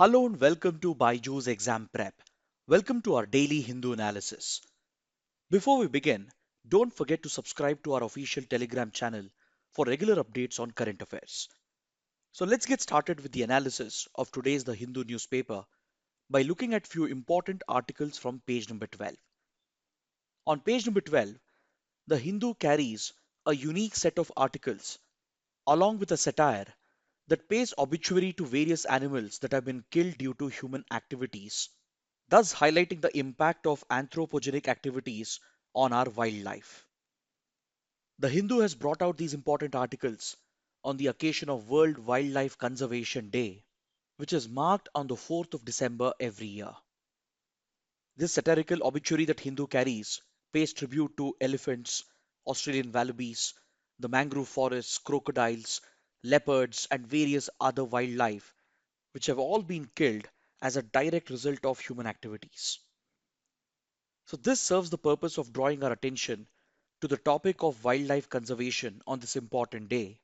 Hello and welcome to Byju's Exam Prep. Welcome to our daily Hindu analysis. Before we begin, don't forget to subscribe to our official Telegram channel for regular updates on current affairs. So let's get started with the analysis of today's The Hindu newspaper by looking at few important articles from page number 12. On page number 12, The Hindu carries a unique set of articles along with a satire that pays obituary to various animals that have been killed due to human activities, thus highlighting the impact of anthropogenic activities on our wildlife. The Hindu has brought out these important articles on the occasion of World Wildlife Conservation Day, which is marked on the 4th of December every year. This satirical obituary that Hindu carries pays tribute to elephants, Australian wallabies, the mangrove forests, crocodiles, leopards, and various other wildlife which have all been killed as a direct result of human activities. So, this serves the purpose of drawing our attention to the topic of wildlife conservation on this important day.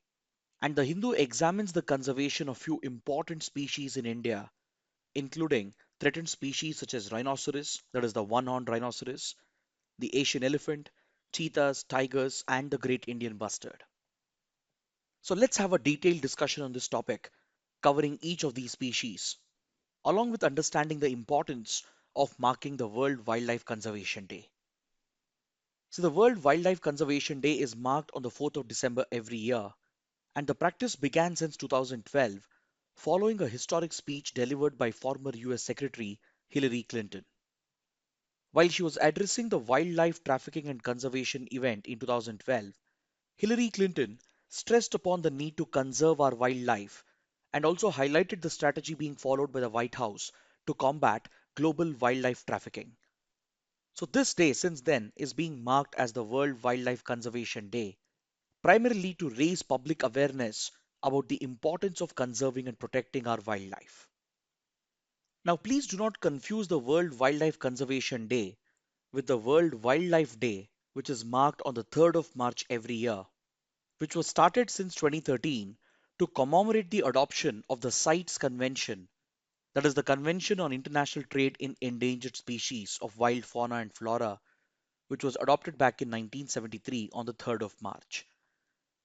And the Hindu examines the conservation of few important species in India, including threatened species such as rhinoceros, that is the one-horned rhinoceros, the Asian elephant, cheetahs, tigers, and the great Indian bustard. So let's have a detailed discussion on this topic, covering each of these species, along with understanding the importance of marking the World Wildlife Conservation Day. So the World Wildlife Conservation Day is marked on the 4th of December every year, and the practice began since 2012 following a historic speech delivered by former US Secretary Hillary Clinton. While she was addressing the Wildlife Trafficking and Conservation event in 2012, Hillary Clinton stressed upon the need to conserve our wildlife and also highlighted the strategy being followed by the White House to combat global wildlife trafficking. So, this day since then is being marked as the World Wildlife Conservation Day, primarily to raise public awareness about the importance of conserving and protecting our wildlife. Now, please do not confuse the World Wildlife Conservation Day with the World Wildlife Day, which is marked on the 3rd of March every year, which was started since 2013 to commemorate the adoption of the CITES Convention, that is the Convention on International Trade in Endangered Species of Wild Fauna and Flora, which was adopted back in 1973 on the 3rd of March.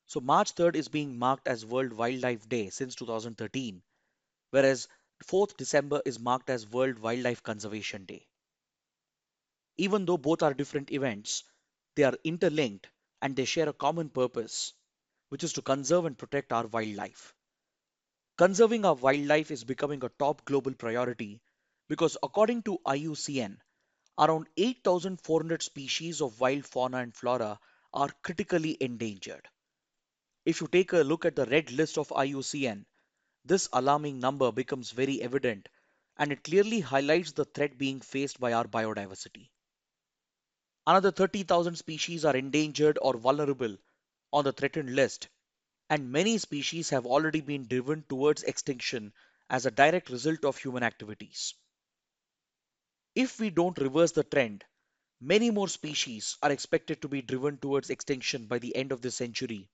So March 3rd is being marked as World Wildlife Day since 2013, whereas 4th December is marked as World Wildlife Conservation Day. Even though both are different events, they are interlinked and they share a common purpose, which is to conserve and protect our wildlife. Conserving our wildlife is becoming a top global priority because, according to IUCN, around 8,400 species of wild fauna and flora are critically endangered. If you take a look at the red list of IUCN, this alarming number becomes very evident and it clearly highlights the threat being faced by our biodiversity. Another 30,000 species are endangered or vulnerable on the threatened list, and many species have already been driven towards extinction as a direct result of human activities. If we don't reverse the trend, many more species are expected to be driven towards extinction by the end of this century,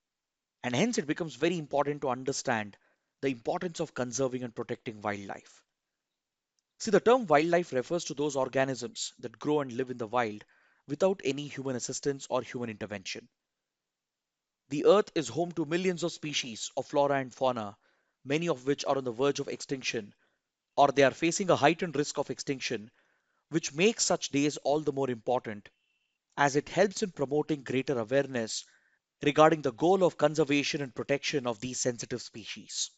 and hence it becomes very important to understand the importance of conserving and protecting wildlife. See, the term wildlife refers to those organisms that grow and live in the wild without any human assistance or human intervention. The Earth is home to millions of species of flora and fauna, many of which are on the verge of extinction or they are facing a heightened risk of extinction, which makes such days all the more important as it helps in promoting greater awareness regarding the goal of conservation and protection of these sensitive species.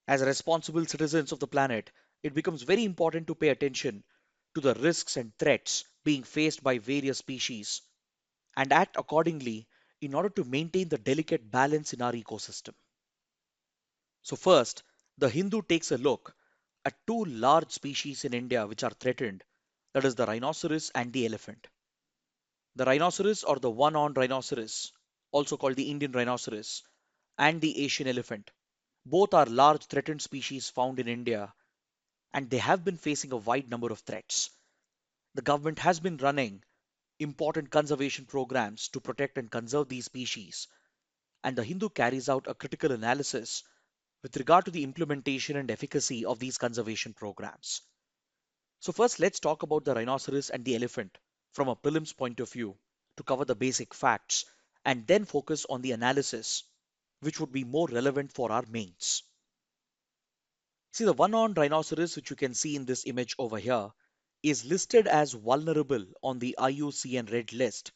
As responsible citizens of the planet, it becomes very important to pay attention to the risks and threats being faced by various species and act accordingly in order to maintain the delicate balance in our ecosystem. So, first, the Hindu takes a look at two large species in India which are threatened, that is, the rhinoceros and the elephant. The rhinoceros or the one horned rhinoceros, also called the Indian rhinoceros, and the Asian elephant. Both are large threatened species found in India and they have been facing a wide number of threats. The government has been running important conservation programs to protect and conserve these species, and the Hindu carries out a critical analysis with regard to the implementation and efficacy of these conservation programs. So first, let's talk about the rhinoceros and the elephant from a prelims point of view to cover the basic facts and then focus on the analysis, which would be more relevant for our mains. See, the one-horned rhinoceros, which you can see in this image over here, is listed as vulnerable on the IUCN Red List,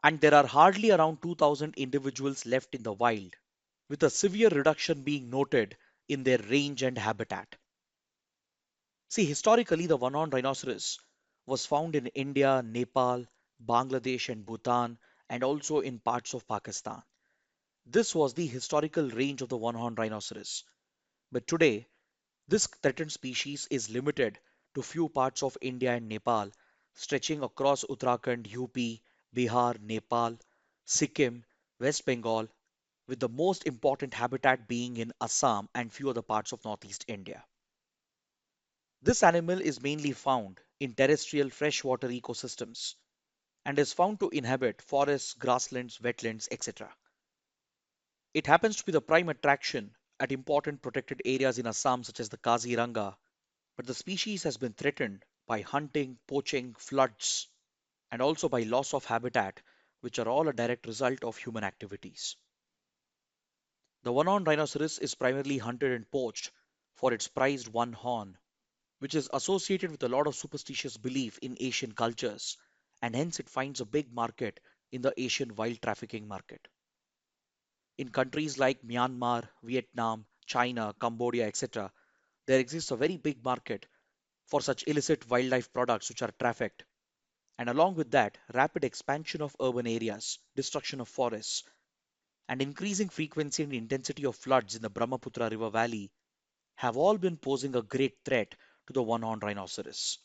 and there are hardly around 2,000 individuals left in the wild, with a severe reduction being noted in their range and habitat. See, historically, the one-horned rhinoceros was found in India, Nepal, Bangladesh, and Bhutan, and also in parts of Pakistan. This was the historical range of the one-horned rhinoceros. But today, this threatened species is limited to few parts of India and Nepal, stretching across Uttarakhand, UP, Bihar, Nepal, Sikkim, West Bengal, with the most important habitat being in Assam and few other parts of northeast India. This animal is mainly found in terrestrial freshwater ecosystems and is found to inhabit forests, grasslands, wetlands, etc. It happens to be the prime attraction at important protected areas in Assam such as the Kaziranga, but the species has been threatened by hunting, poaching, floods, and also by loss of habitat, which are all a direct result of human activities. The one-horned rhinoceros is primarily hunted and poached for its prized one horn, which is associated with a lot of superstitious belief in Asian cultures, and hence it finds a big market in the Asian wild trafficking market. In countries like Myanmar, Vietnam, China, Cambodia, etc., there exists a very big market for such illicit wildlife products which are trafficked. And along with that, rapid expansion of urban areas, destruction of forests, and increasing frequency and intensity of floods in the Brahmaputra River Valley have all been posing a great threat to the one-horned rhinoceros.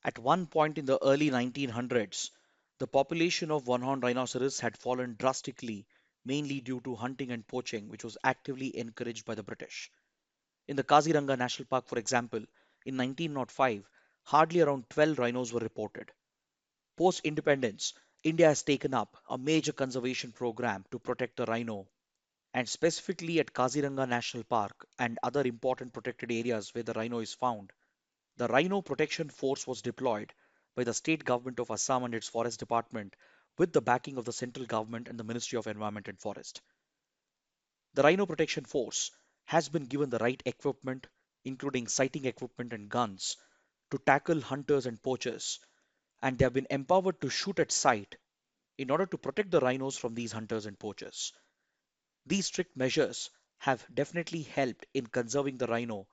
At one point in the early 1900s, the population of one-horned rhinoceros had fallen drastically, mainly due to hunting and poaching, which was actively encouraged by the British. In the Kaziranga National Park, for example, in 1905, hardly around 12 rhinos were reported. Post independence, India has taken up a major conservation program to protect the rhino, and specifically at Kaziranga National Park and other important protected areas where the rhino is found. The Rhino Protection Force was deployed by the state government of Assam and its forest department with the backing of the central government and the Ministry of Environment and Forest. The Rhino Protection Force has been given the right equipment, including sighting equipment and guns, to tackle hunters and poachers, and they have been empowered to shoot at sight in order to protect the rhinos from these hunters and poachers. These strict measures have definitely helped in conserving the rhino,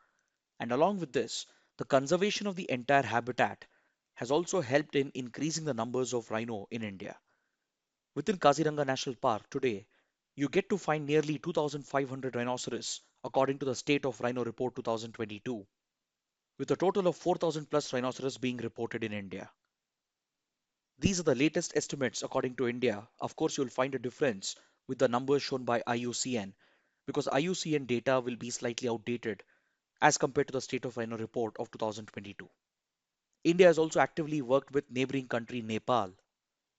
and along with this, the conservation of the entire habitat has also helped in increasing the numbers of rhino in India. Within Kaziranga National Park today, you get to find nearly 2,500 rhinoceros according to the State of Rhino Report 2022, with a total of 4,000 plus rhinoceros being reported in India. These are the latest estimates according to India. Of course, you'll find a difference with the numbers shown by IUCN because IUCN data will be slightly outdated as compared to the State of Rhino report of 2022. India has also actively worked with neighboring country Nepal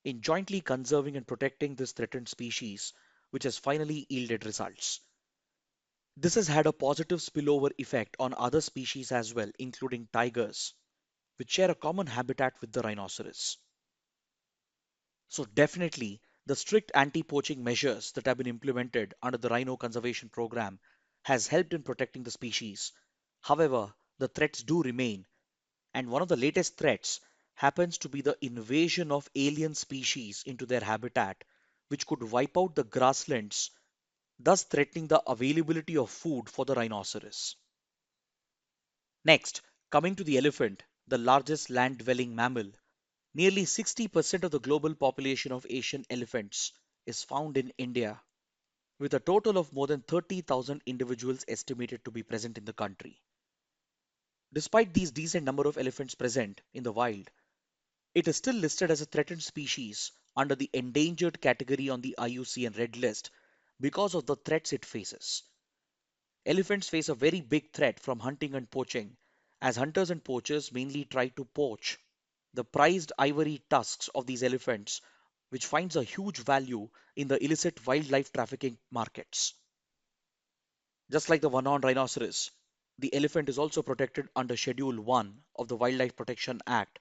in jointly conserving and protecting this threatened species, which has finally yielded results. This has had a positive spillover effect on other species as well, including tigers, which share a common habitat with the rhinoceros. So definitely, the strict anti-poaching measures that have been implemented under the rhino conservation program has helped in protecting the species. However, the threats do remain, and one of the latest threats happens to be the invasion of alien species into their habitat, which could wipe out the grasslands, thus threatening the availability of food for the rhinoceros. Next, coming to the elephant, the largest land-dwelling mammal, nearly 60% of the global population of Asian elephants is found in India, with a total of more than 30,000 individuals estimated to be present in the country. Despite these decent number of elephants present in the wild, it is still listed as a threatened species under the endangered category on the IUCN Red List because of the threats it faces. Elephants face a very big threat from hunting and poaching, as hunters and poachers mainly try to poach the prized ivory tusks of these elephants, which finds a huge value in the illicit wildlife trafficking markets. Just like the one-horned rhinoceros, the elephant is also protected under Schedule 1 of the Wildlife Protection Act,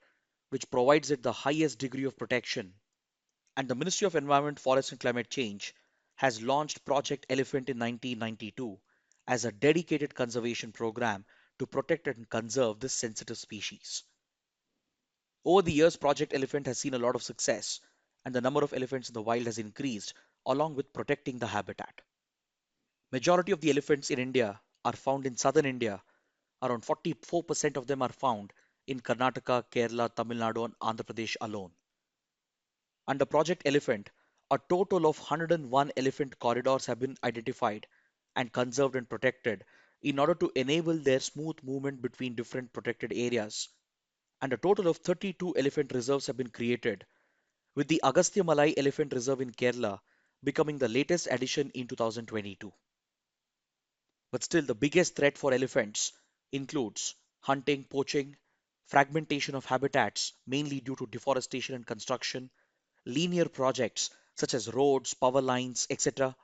which provides it the highest degree of protection. And the Ministry of Environment, Forest and Climate Change has launched Project Elephant in 1992 as a dedicated conservation program to protect and conserve this sensitive species. Over the years, Project Elephant has seen a lot of success, and the number of elephants in the wild has increased, along with protecting the habitat. Majority of the elephants in India are found in southern India. Around 44% of them are found in Karnataka, Kerala, Tamil Nadu, and Andhra Pradesh alone. Under Project Elephant, a total of 101 elephant corridors have been identified and conserved and protected in order to enable their smooth movement between different protected areas. And a total of 32 elephant reserves have been created, with the Agastya Malai Elephant Reserve in Kerala becoming the latest addition in 2022. But still, the biggest threat for elephants includes hunting, poaching, fragmentation of habitats, mainly due to deforestation and construction, linear projects such as roads, power lines, etc.,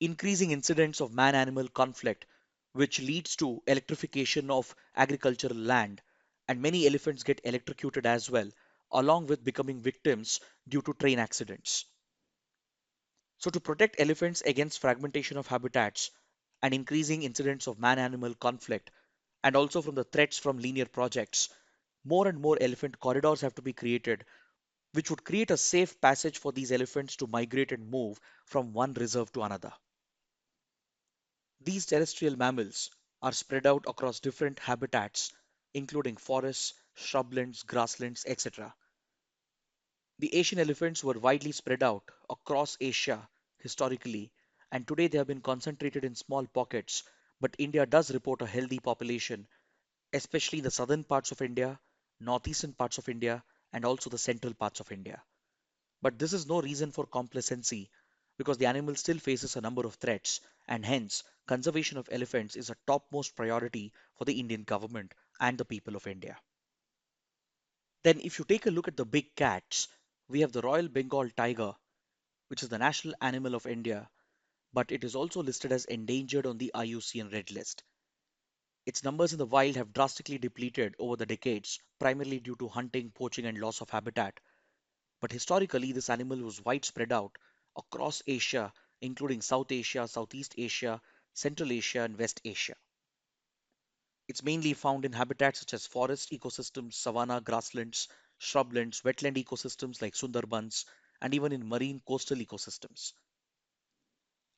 increasing incidents of man animal conflict, which leads to electrification of agricultural land, and many elephants get electrocuted as well, along with becoming victims due to train accidents. So, to protect elephants against fragmentation of habitats and increasing incidents of man animal conflict, and also from the threats from linear projects, more and more elephant corridors have to be created, which would create a safe passage for these elephants to migrate and move from one reserve to another. These terrestrial mammals are spread out across different habitats, including forests, shrublands, grasslands, etc. The Asian elephants were widely spread out across Asia historically, and today they have been concentrated in small pockets. But India does report a healthy population, especially in the southern parts of India, northeastern parts of India, and also the central parts of India. But this is no reason for complacency because the animal still faces a number of threats, and hence, conservation of elephants is a topmost priority for the Indian government and the people of India. Then, if you take a look at the big cats, we have the Royal Bengal tiger, which is the national animal of India, but it is also listed as endangered on the IUCN Red List. Its numbers in the wild have drastically depleted over the decades, primarily due to hunting, poaching, and loss of habitat. But historically, this animal was widespread out across Asia, including South Asia, Southeast Asia, Central Asia, and West Asia. It's mainly found in habitats such as forest ecosystems, savanna, grasslands, shrublands, wetland ecosystems like Sundarbans, and even in marine coastal ecosystems.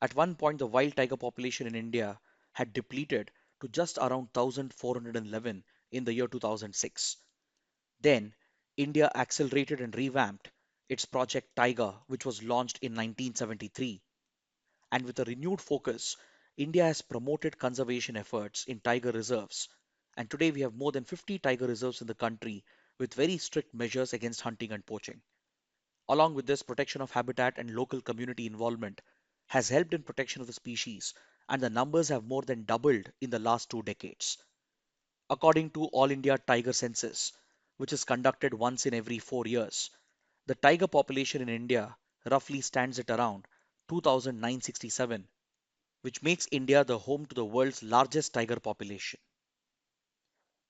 At one point, the wild tiger population in India had depleted to just around 1,411 in the year 2006. Then, India accelerated and revamped its Project Tiger, which was launched in 1973. And with a renewed focus, India has promoted conservation efforts in tiger reserves. And today we have more than 50 tiger reserves in the country with very strict measures against hunting and poaching. Along with this, protection of habitat and local community involvement has helped in protection of the species, and the numbers have more than doubled in the last 2 decades. According to All India Tiger Census, which is conducted once in every 4 years, the tiger population in India roughly stands at around 2,967, which makes India the home to the world's largest tiger population.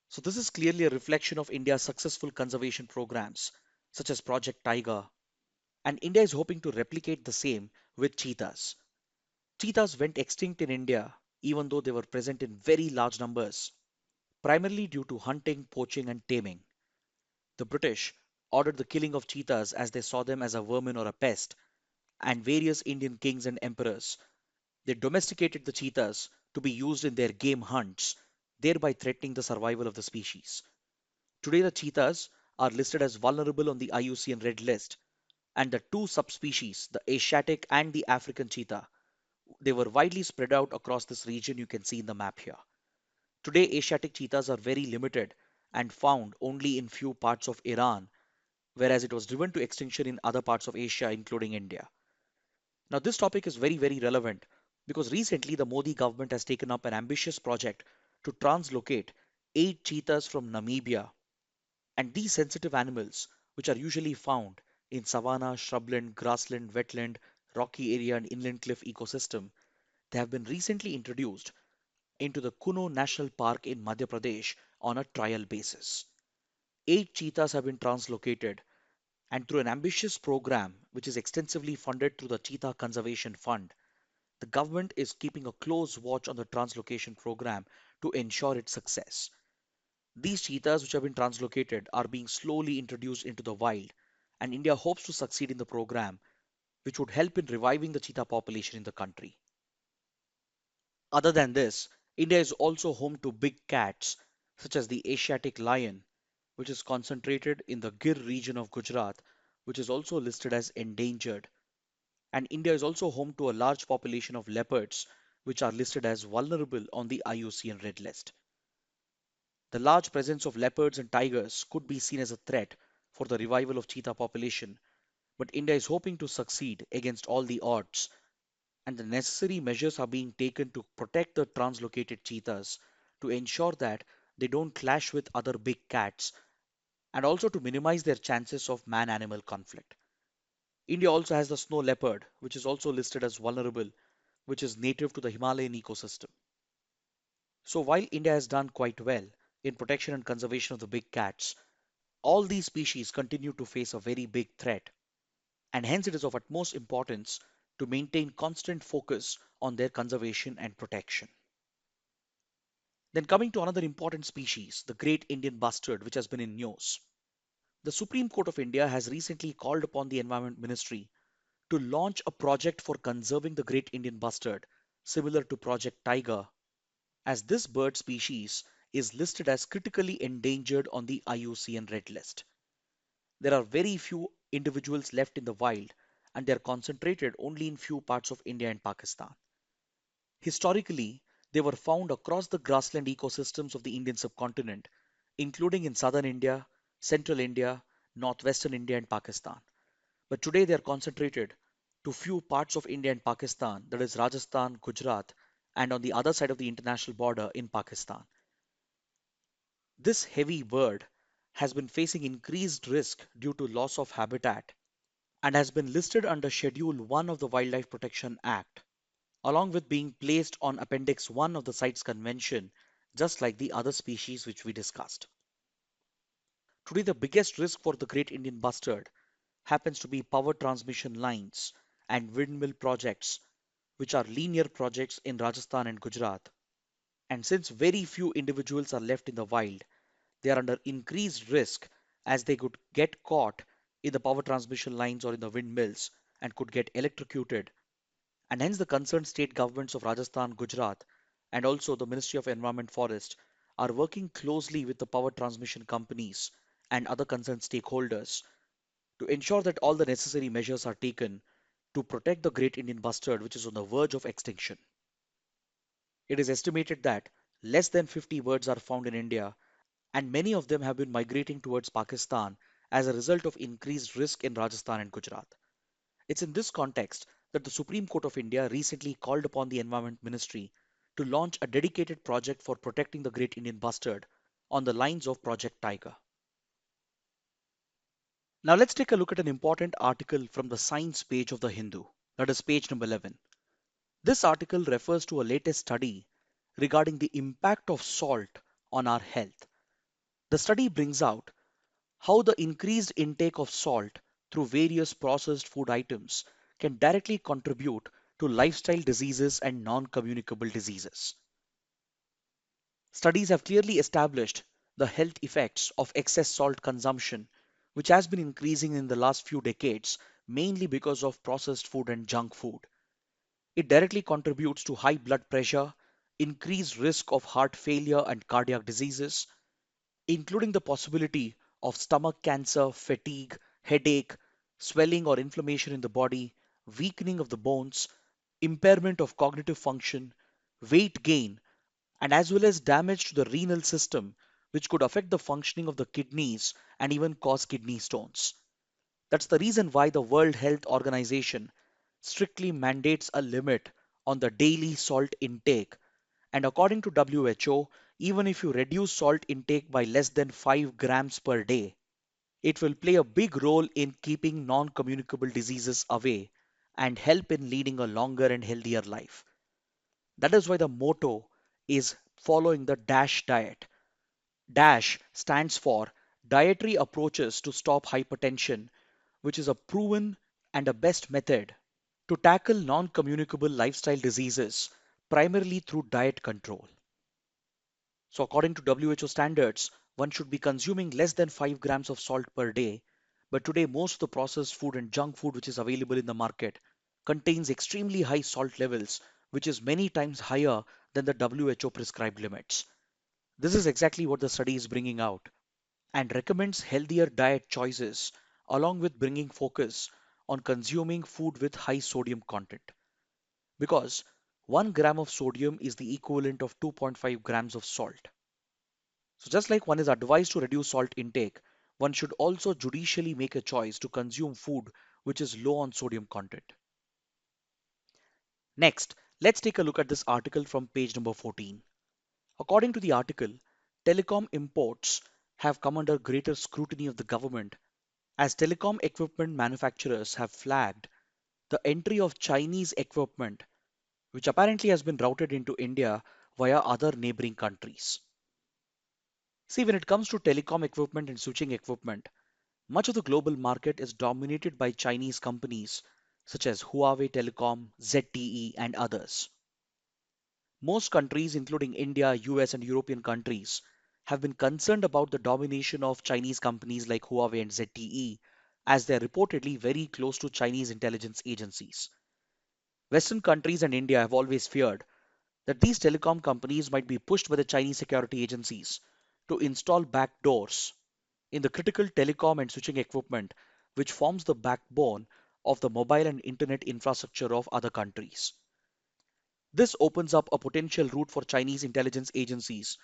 So, this is clearly a reflection of India's successful conservation programs, such as Project Tiger, and India is hoping to replicate the same with cheetahs. Cheetahs went extinct in India even though they were present in very large numbers, primarily due to hunting, poaching, and taming. The British ordered the killing of cheetahs as they saw them as a vermin or a pest, and various Indian kings and emperors, they domesticated the cheetahs to be used in their game hunts, thereby threatening the survival of the species. Today, the cheetahs are listed as vulnerable on the IUCN Red List, and the two subspecies, the Asiatic and the African cheetah, they were widely spread out across this region you can see in the map here. Today, Asiatic cheetahs are very limited and found only in few parts of Iran, whereas it was driven to extinction in other parts of Asia, including India. Now, this topic is very, very relevant because recently the Modi government has taken up an ambitious project to translocate 8 cheetahs from Namibia. And these sensitive animals, which are usually found in savanna, shrubland, grassland, wetland, rocky area, and inland cliff ecosystem, They have been recently introduced into the Kuno National Park in Madhya Pradesh on a trial basis. 8 cheetahs have been translocated, and through an ambitious program which is extensively funded through the Cheetah Conservation Fund, the government is keeping a close watch on the translocation program to ensure its success. These cheetahs, which have been translocated, are being slowly introduced into the wild, and India hopes to succeed in the program, which would help in reviving the cheetah population in the country. Other than this, India is also home to big cats such as the Asiatic lion, which is concentrated in the Gir region of Gujarat, which is also listed as endangered. And India is also home to a large population of leopards, which are listed as vulnerable on the IUCN Red List. The large presence of leopards and tigers could be seen as a threat for the revival of cheetah population, but India is hoping to succeed against all the odds, and the necessary measures are being taken to protect the translocated cheetahs to ensure that they don't clash with other big cats and also to minimize their chances of man animal conflict. India also has the snow leopard, which is also listed as vulnerable, which is native to the Himalayan ecosystem. So while India has done quite well in protection and conservation of the big cats, all these species continue to face a very big threat, and hence it is of utmost importance to maintain constant focus on their conservation and protection. Then coming to another important species, the great Indian bustard, which has been in news. The Supreme Court of India has recently called upon the Environment Ministry to launch a project for conserving the great Indian bustard, similar to Project Tiger, as this bird species is listed as critically endangered on the IUCN Red List. There are very few individuals left in the wild, and they are concentrated only in few parts of India and Pakistan. Historically, they were found across the grassland ecosystems of the Indian subcontinent, including in southern India, central India, northwestern India, and Pakistan. But today they are concentrated to few parts of India and Pakistan, that is Rajasthan, Gujarat, and on the other side of the international border in Pakistan. This heavy bird has been facing increased risk due to loss of habitat and has been listed under Schedule 1 of the Wildlife Protection Act, along with being placed on Appendix 1 of the CITES Convention, just like the other species which we discussed. Today, the biggest risk for the great Indian bustard happens to be power transmission lines and windmill projects, which are linear projects in Rajasthan and Gujarat. And since very few individuals are left in the wild, they are under increased risk as they could get caught in the power transmission lines or in the windmills and could get electrocuted. And hence, the concerned state governments of Rajasthan, Gujarat, and also the Ministry of Environment Forest are working closely with the power transmission companies and other concerned stakeholders to ensure that all the necessary measures are taken to protect the great Indian bustard, which is on the verge of extinction. It is estimated that less than 50 birds are found in India, and many of them have been migrating towards Pakistan as a result of increased risk in Rajasthan and Gujarat. It's in this context that the Supreme Court of India recently called upon the Environment Ministry to launch a dedicated project for protecting the great Indian bustard on the lines of Project Tiger. Now let's take a look at an important article from the science page of the Hindu, that is page number 11. This article refers to a latest study regarding the impact of salt on our health. The study brings out how the increased intake of salt through various processed food items can directly contribute to lifestyle diseases and non communicable diseases. Studies have clearly established the health effects of excess salt consumption, which has been increasing in the last few decades, mainly because of processed food and junk food. It directly contributes to high blood pressure, increased risk of heart failure and cardiac diseases, including the possibility of stomach cancer, fatigue, headache, swelling or inflammation in the body, weakening of the bones, impairment of cognitive function, weight gain, and as well as damage to the renal system, which could affect the functioning of the kidneys and even cause kidney stones. That's the reason why the World Health Organization strictly mandates a limit on the daily salt intake. And according to WHO, even if you reduce salt intake by less than 5 grams per day, it will play a big role in keeping non communicable diseases away and help in leading a longer and healthier life. That is why the motto is following the DASH diet. DASH stands for Dietary Approaches to Stop Hypertension, which is a proven and a best method to tackle non-communicable lifestyle diseases primarily through diet control. So according to WHO standards, one should be consuming less than 5 grams of salt per day. But today, most of the processed food and junk food which is available in the market contains extremely high salt levels, which is many times higher than the WHO prescribed limits. This is exactly what the study is bringing out and recommends healthier diet choices along with bringing focus on consuming food with high sodium content. Because 1 gram of sodium is the equivalent of 2.5 grams of salt. So, just like one is advised to reduce salt intake, one should also judicially make a choice to consume food which is low on sodium content. Next, let's take a look at this article from page number 14. According to the article, telecom imports have come under greater scrutiny of the government as telecom equipment manufacturers have flagged the entry of Chinese equipment, which apparently has been routed into India via other neighboring countries. See, when it comes to telecom equipment and switching equipment, much of the global market is dominated by Chinese companies such as Huawei Telecom, ZTE, and others. Most countries, including India, US, and European countries, have been concerned about the domination of Chinese companies like Huawei and ZTE, as they are reportedly very close to Chinese intelligence agencies. Western countries and India have always feared that these telecom companies might be pushed by the Chinese security agencies to install backdoors in the critical telecom and switching equipment which forms the backbone of the mobile and internet infrastructure of other countries. This opens up a potential route for Chinese intelligence agencies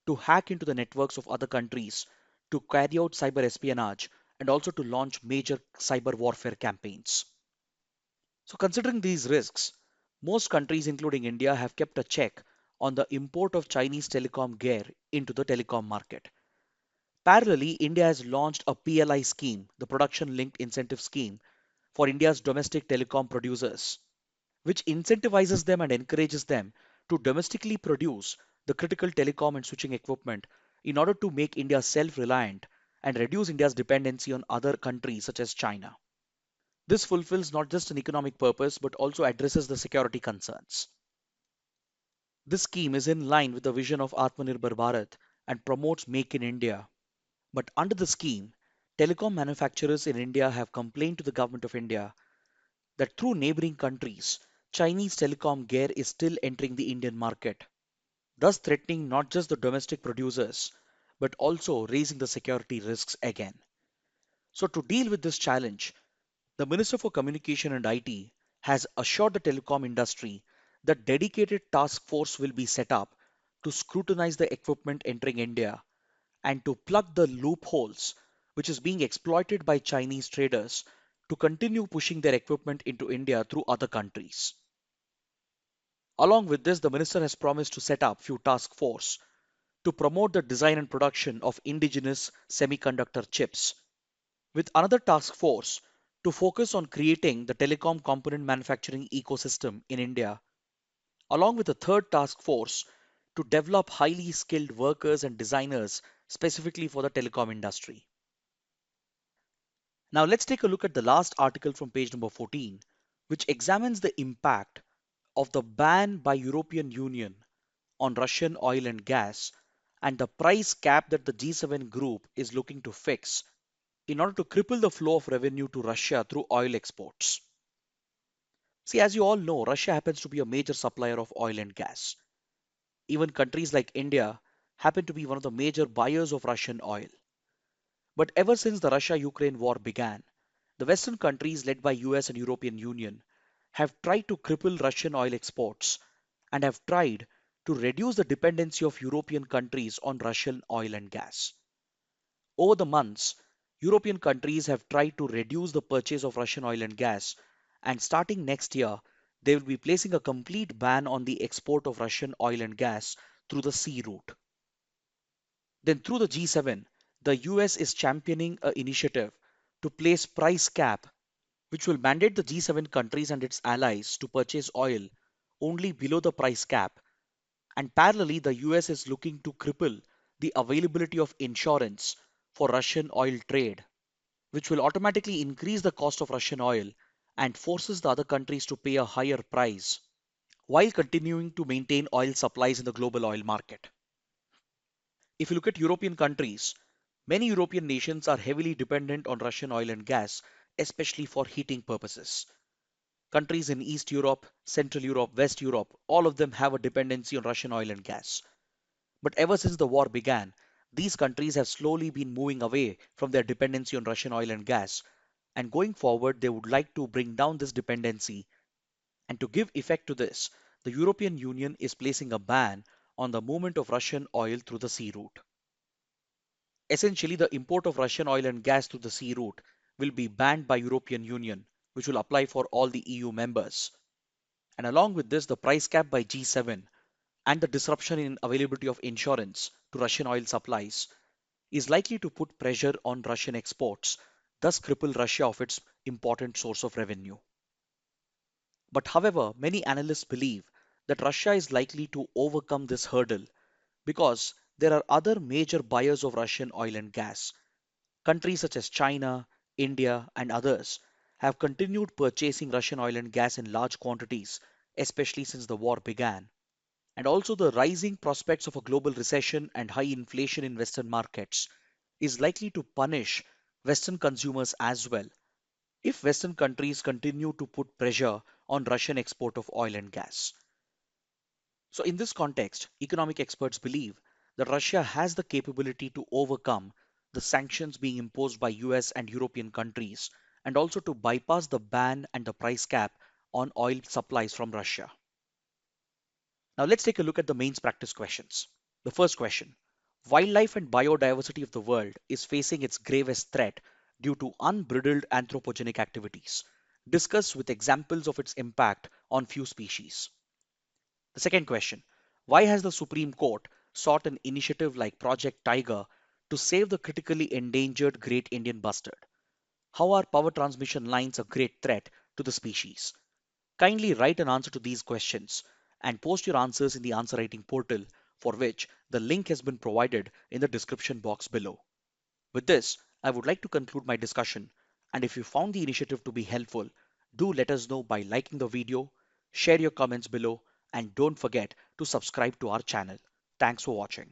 to hack into the networks of other countries, to carry out cyber espionage, and also to launch major cyber warfare campaigns. So, considering these risks, most countries, including India, have kept a check on the import of Chinese telecom gear into the telecom market. Parallelly, India has launched a PLI scheme, the Production Linked Incentive Scheme, for India's domestic telecom producers, which incentivizes them and encourages them to domestically produce the critical telecom and switching equipment in order to make India self reliant and reduce India's dependency on other countries such as China. This fulfills not just an economic purpose but also addresses the security concerns. This scheme is in line with the vision of Atmanirbhar Bharat and promotes Make in India. But under the scheme, telecom manufacturers in India have complained to the government of India that through neighboring countries, Chinese telecom gear is still entering the Indian market, thus threatening not just the domestic producers, but also raising the security risks again. So, to deal with this challenge, the Minister for Communication and IT has assured the telecom industry that dedicated task force will be set up to scrutinize the equipment entering India and to plug the loopholes which is being exploited by Chinese traders to continue pushing their equipment into India through other countries. Along with this, the minister has promised to set up few task force to promote the design and production of indigenous semiconductor chips, with another task force to focus on creating the telecom component manufacturing ecosystem in India, along with a third task force to develop highly skilled workers and designers specifically for the telecom industry. Now let's take a look at the last article from page number 14, which examines the impact of the ban by European Union on Russian oil and gas and the price cap that the G7 group is looking to fix in order to cripple the flow of revenue to Russia through oil exports. See, as you all know, Russia happens to be a major supplier of oil and gas. Even countries like India happen to be one of the major buyers of Russian oil. But ever since the Russia-Ukraine war began, the Western countries led by US and European Union have tried to cripple Russian oil exports and have tried to reduce the dependency of European countries on Russian oil and gas. Over the months, European countries have tried to reduce the purchase of Russian oil and gas, and starting next year, they will be placing a complete ban on the export of Russian oil and gas through the sea route. Then, through the G7, the US is championing an initiative to place price cap which will mandate the G7 countries and its allies to purchase oil only below the price cap, and parallelly, the US is looking to cripple the availability of insurance for Russian oil trade, which will automatically increase the cost of Russian oil and forces the other countries to pay a higher price while continuing to maintain oil supplies in the global oil market. If you look at European countries, many European nations are heavily dependent on Russian oil and gas, especially for heating purposes. Countries in East Europe, Central Europe, West Europe, all of them have a dependency on Russian oil and gas. But ever since the war began, these countries have slowly been moving away from their dependency on Russian oil and gas. And going forward, they would like to bring down this dependency. And to give effect to this, the European Union is placing a ban on the movement of Russian oil through the sea route. Essentially, the import of Russian oil and gas through the sea route will be banned by European Union, which will apply for all the EU members. And along with this, the price cap by G7 and the disruption in availability of insurance to Russian oil supplies is likely to put pressure on Russian exports, thus cripple Russia of its important source of revenue. But however, many analysts believe that Russia is likely to overcome this hurdle because there are other major buyers of Russian oil and gas. Countries such as China, India, and others have continued purchasing Russian oil and gas in large quantities, especially since the war began. And also, the rising prospects of a global recession and high inflation in Western markets is likely to punish Western consumers as well if Western countries continue to put pressure on Russian export of oil and gas. So, in this context, economic experts believe that Russia has the capability to overcome the sanctions being imposed by US and European countries and also to bypass the ban and the price cap on oil supplies from Russia. Now, let's take a look at the mains practice questions. The first question: wildlife and biodiversity of the world is facing its gravest threat due to unbridled anthropogenic activities. Discuss with examples of its impact on few species. The second question: why has the Supreme Court sought an initiative like Project Tiger to save the critically endangered Great Indian Bustard? How are power transmission lines a great threat to the species? Kindly write an answer to these questions and post your answers in the answer writing portal, for which the link has been provided in the description box below. With this, I would like to conclude my discussion, and if you found the initiative to be helpful, do let us know by liking the video, share your comments below, and don't forget to subscribe to our channel. Thanks for watching.